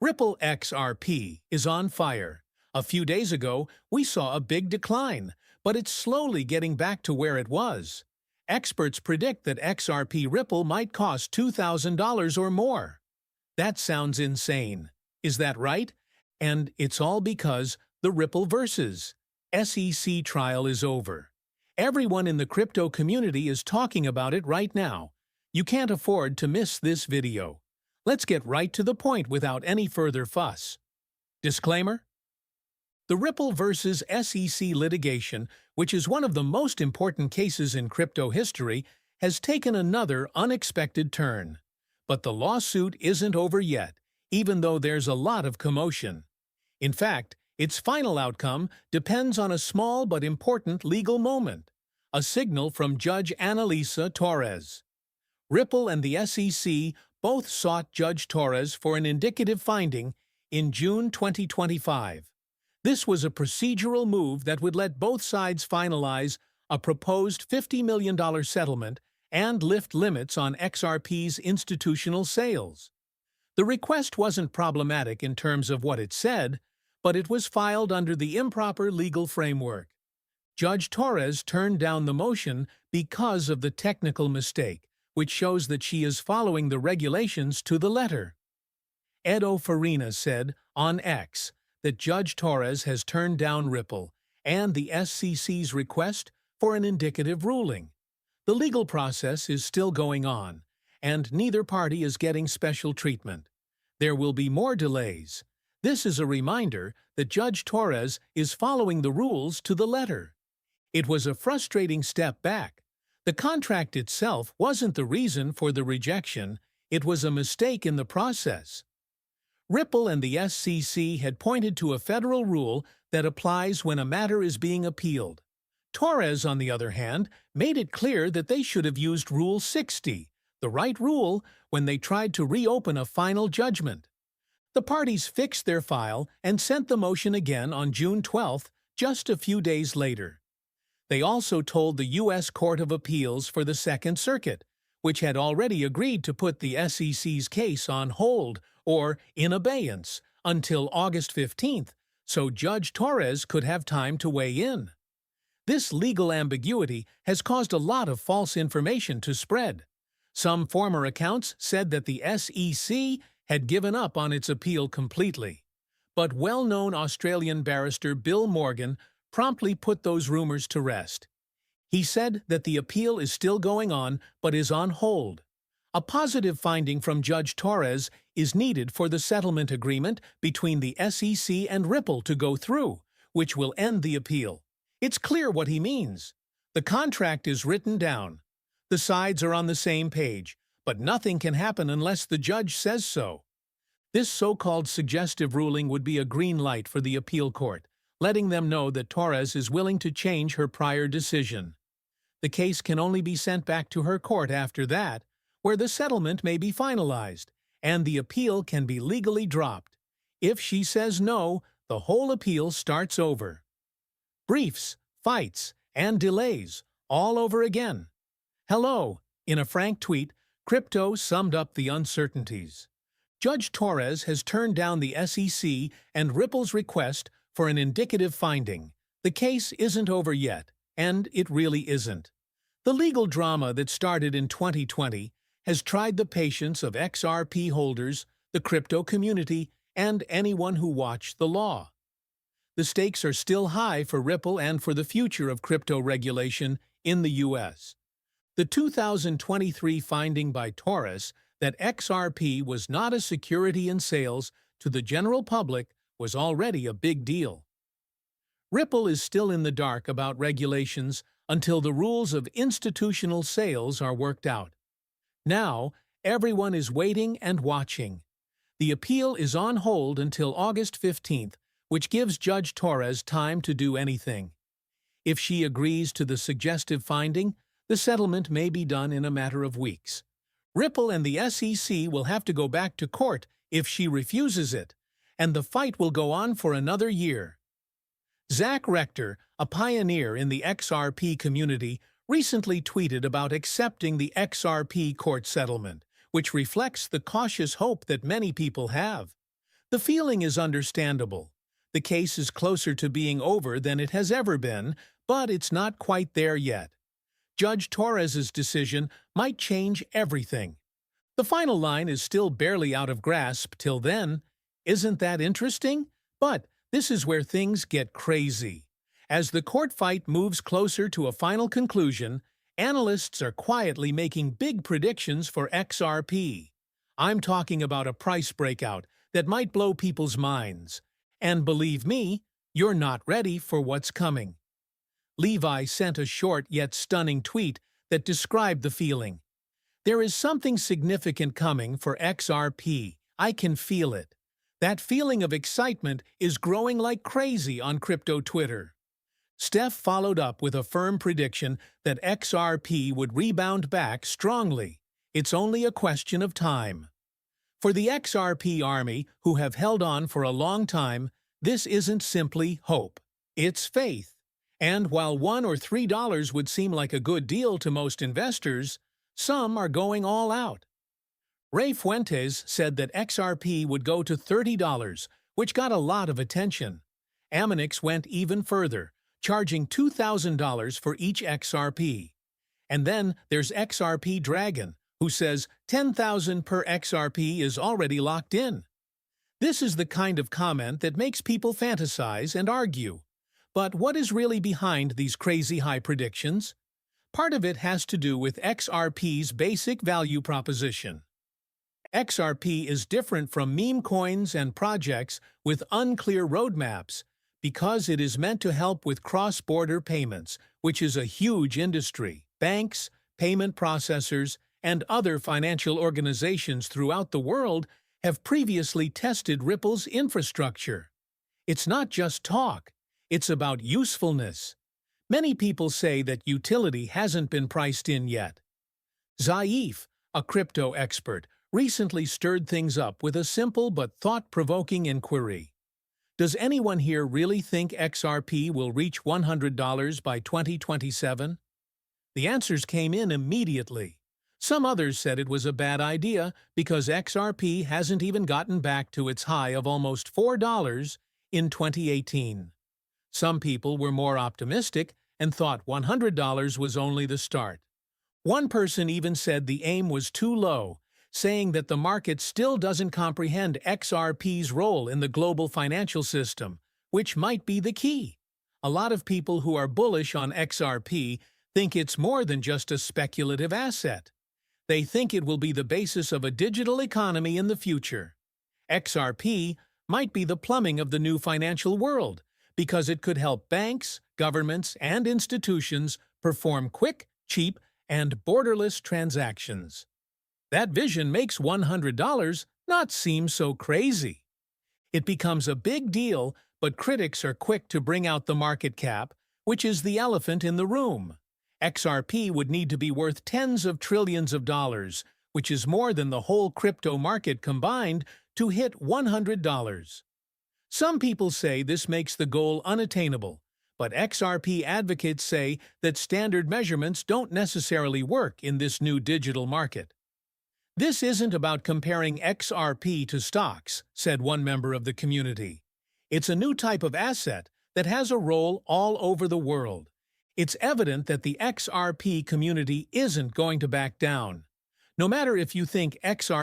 Ripple XRP is on fire. A few days ago, we saw a big decline, but it's slowly getting back to where it was. Experts predict that XRP Ripple might cost $2,000 or more. That sounds insane. Is that right? And it's all because the Ripple vs. SEC trial is over. Everyone in the crypto community is talking about it right now. You can't afford to miss this video. Let's get right to the point without any further fuss. Disclaimer: the Ripple vs. SEC litigation, which is one of the most important cases in crypto history, has taken another unexpected turn. But the lawsuit isn't over yet, even though there's a lot of commotion. In fact, its final outcome depends on a small but important legal moment, a signal from Judge Analisa Torres. Ripple and the SEC both sought Judge Torres for an indicative finding in June 2025. This was a procedural move that would let both sides finalize a proposed $50 million settlement and lift limits on XRP's institutional sales. The request wasn't problematic in terms of what it said, but it was filed under the improper legal framework. Judge Torres turned down the motion because of the technical mistake, which shows that she is following the regulations to the letter. Edo Farina said on X that Judge Torres has turned down Ripple and the SEC's request for an indicative ruling. The legal process is still going on, and neither party is getting special treatment. There will be more delays. This is a reminder that Judge Torres is following the rules to the letter. It was a frustrating step back. The contract itself wasn't the reason for the rejection, it was a mistake in the process. Ripple and the SEC had pointed to a federal rule that applies when a matter is being appealed. Torres, on the other hand, made it clear that they should have used Rule 60, the right rule, when they tried to reopen a final judgment. The parties fixed their file and sent the motion again on June 12, just a few days later. They also told the U.S. Court of Appeals for the Second Circuit, which had already agreed to put the SEC's case on hold or in abeyance until August 15th, so Judge Torres could have time to weigh in. This legal ambiguity has caused a lot of false information to spread. Some former accounts said that the SEC had given up on its appeal completely. But well-known Australian barrister Bill Morgan promptly put those rumors to rest. He said that the appeal is still going on but is on hold. A positive finding from Judge Torres is needed for the settlement agreement between the SEC and Ripple to go through, which will end the appeal. It's clear what he means. The contract is written down. The sides are on the same page, but nothing can happen unless the judge says so. This so-called suggestive ruling would be a green light for the appeal court, letting them know that Torres is willing to change her prior decision. The case can only be sent back to her court after that, where the settlement may be finalized, and the appeal can be legally dropped. If she says no, the whole appeal starts over. Briefs, fights, and delays, all over again. Hello. In a frank tweet, Crypto summed up the uncertainties. Judge Torres has turned down the SEC and Ripple's request for an indicative finding. The case isn't over yet, and it really isn't. The legal drama that started in 2020 has tried the patience of XRP holders, the crypto community, and anyone who watched the law. The stakes are still high for Ripple and for the future of crypto regulation in the U.S. The 2023 finding by Torres that XRP was not a security in sales to the general public was already a big deal. Ripple is still in the dark about regulations until the rules of institutional sales are worked out. Now, everyone is waiting and watching. The appeal is on hold until August 15th, which gives Judge Torres time to do anything. If she agrees to the suggestive finding, the settlement may be done in a matter of weeks. Ripple and the SEC will have to go back to court if she refuses it, and the fight will go on for another year. Zach Rector, a pioneer in the XRP community, recently tweeted about accepting the XRP court settlement, which reflects the cautious hope that many people have. The feeling is understandable. The case is closer to being over than it has ever been, but it's not quite there yet. Judge Torres's decision might change everything. The final line is still barely out of grasp till then. Isn't that interesting? But this is where things get crazy. As the court fight moves closer to a final conclusion, analysts are quietly making big predictions for XRP. I'm talking about a price breakout that might blow people's minds. And believe me, you're not ready for what's coming. Levi sent a short yet stunning tweet that described the feeling. There is something significant coming for XRP. I can feel it. That feeling of excitement is growing like crazy on crypto Twitter. Steph followed up with a firm prediction that XRP would rebound back strongly. It's only a question of time. For the XRP army, who have held on for a long time, this isn't simply hope. It's faith. And while $1 or $3 would seem like a good deal to most investors, some are going all out. Ray Fuentes said that XRP would go to $30, which got a lot of attention. Aminix went even further, charging $2,000 for each XRP. And then there's XRP Dragon, who says $10,000 per XRP is already locked in. This is the kind of comment that makes people fantasize and argue. But what is really behind these crazy high predictions? Part of it has to do with XRP's basic value proposition. XRP is different from meme coins and projects with unclear roadmaps because it is meant to help with cross-border payments, which is a huge industry. Banks, payment processors, and other financial organizations throughout the world have previously tested Ripple's infrastructure. It's not just talk. It's about usefulness. Many people say that utility hasn't been priced in yet. Zaif, a crypto expert, recently stirred things up with a simple but thought-provoking inquiry. Does anyone here really think XRP will reach $100 by 2027? The answers came in immediately. Some others said it was a bad idea because XRP hasn't even gotten back to its high of almost $4 in 2018. Some people were more optimistic and thought $100 was only the start. One person even said the aim was too low, saying that the market still doesn't comprehend XRP's role in the global financial system, which might be the key. A lot of people who are bullish on XRP think it's more than just a speculative asset. They think it will be the basis of a digital economy in the future. XRP might be the plumbing of the new financial world, because it could help banks, governments, and institutions perform quick, cheap, and borderless transactions. That vision makes $100 not seem so crazy. It becomes a big deal, but critics are quick to bring out the market cap, which is the elephant in the room. XRP would need to be worth tens of trillions of dollars, which is more than the whole crypto market combined, to hit $100. Some people say this makes the goal unattainable, but XRP advocates say that standard measurements don't necessarily work in this new digital market. This isn't about comparing XRP to stocks, said one member of the community. It's a new type of asset that has a role all over the world. It's evident that the XRP community isn't going to back down. No matter if you think XRP